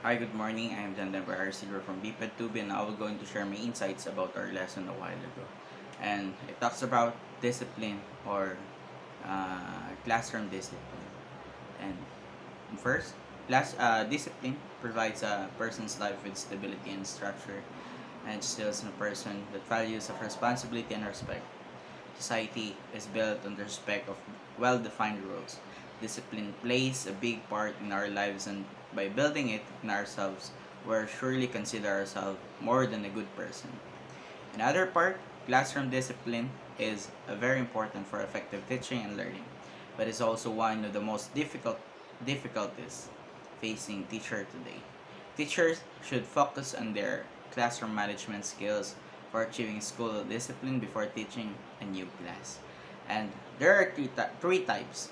Hi, good morning. I'm Jandan Silver from BPED2B, and I will going to share my insights about our lesson a while ago. And it talks about discipline or classroom discipline. And first, discipline provides a person's life with stability and structure, and instills in a person that values of responsibility and respect. Society is built on the respect of well-defined rules. Discipline plays a big part in our lives, and by building it in ourselves, we're surely consider ourselves more than a good person. Another part, classroom discipline is very important for effective teaching and learning, but is also one of the most difficulties facing teacher today. Teachers should focus on their classroom management skills for achieving school discipline before teaching a new class. And there are three types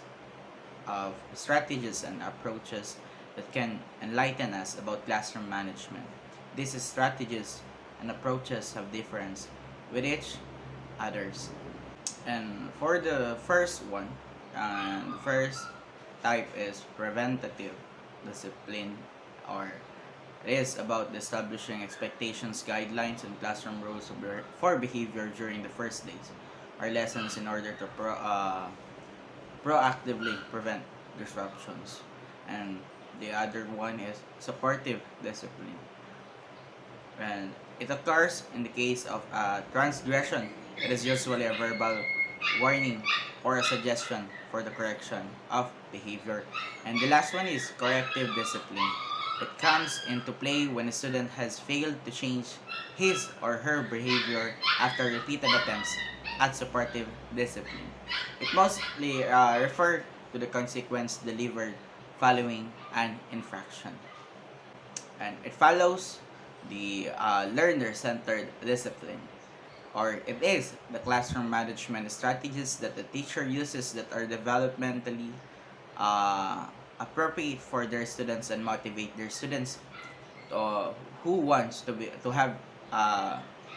of strategies and approaches that can enlighten us about classroom management. These strategies and approaches have difference with each others. And for the first one, the first type is preventative discipline, or it is about establishing expectations, guidelines, and classroom rules for behavior during the first days or lessons in order to proactively prevent disruptions. And the other one is supportive discipline, and it occurs in the case of transgression. It is usually a verbal warning or a suggestion for the correction of behavior. And the last one is corrective discipline. It comes into play when a student has failed to change his or her behavior after repeated attempts at supportive discipline. It mostly refers to the consequence delivered following an infraction. And it follows the learner-centered discipline, or it is the classroom management strategies that the teacher uses that are developmentally appropriate for their students and motivate their students who wants to have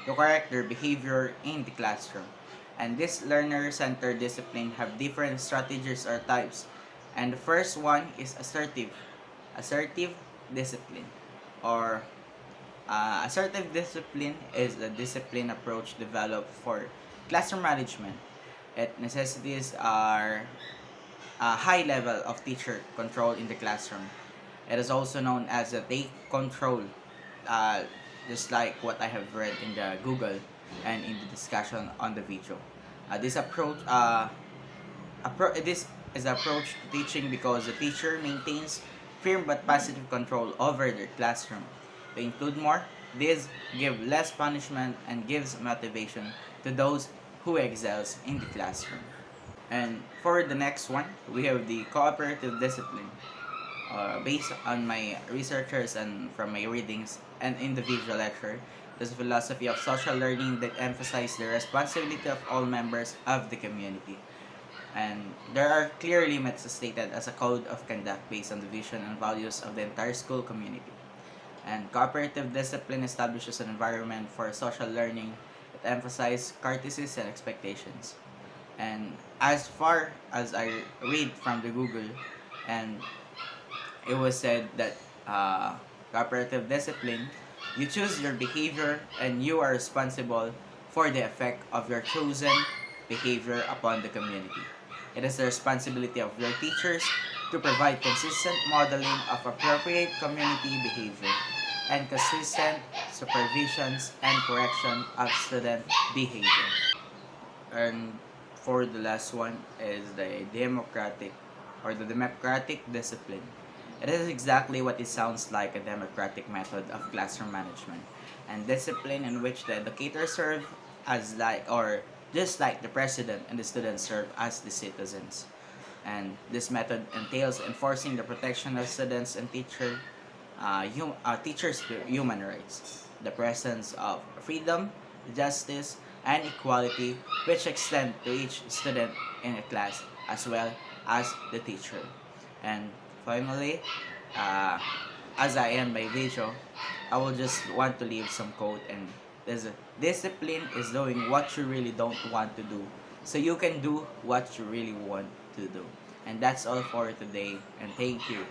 to correct their behavior in the classroom. And this learner-centered discipline have different strategies or types. And the first one is assertive discipline, or assertive discipline is a discipline approach developed for classroom management. It necessities are a high level of teacher control in the classroom. It is also known as a take control, uh, just like what I have read in the Google and in the discussion on the video. This is the approach to teaching because the teacher maintains firm but positive control over their classroom. To include more, this give less punishment and gives motivation to those who excels in the classroom. And for the next one, we have the cooperative discipline. Based on my researchers and from my readings and individual lecture, this philosophy of social learning that emphasizes the responsibility of all members of the community. And there are clear limits stated as a code of conduct based on the vision and values of the entire school community. And cooperative discipline establishes an environment for social learning that emphasizes courtesies and expectations. And as far as I read from the Google, and it was said that cooperative discipline, you choose your behavior and you are responsible for the effect of your chosen behavior upon the community. It is the responsibility of your teachers to provide consistent modeling of appropriate community behavior and consistent supervisions and correction of student behavior. And for the last one is the democratic discipline. It is exactly what it sounds like, a democratic method of classroom management and discipline in which the educators serve as just like the president and the students serve as the citizens. And this method entails enforcing the protection of students and teachers' human rights, the presence of freedom, justice, and equality which extend to each student in a class as well as the teacher. And finally, as I end my video, I will just want to leave some quote, and this discipline is doing what you really don't want to do so you can do what you really want to do. And that's all for today, and thank you.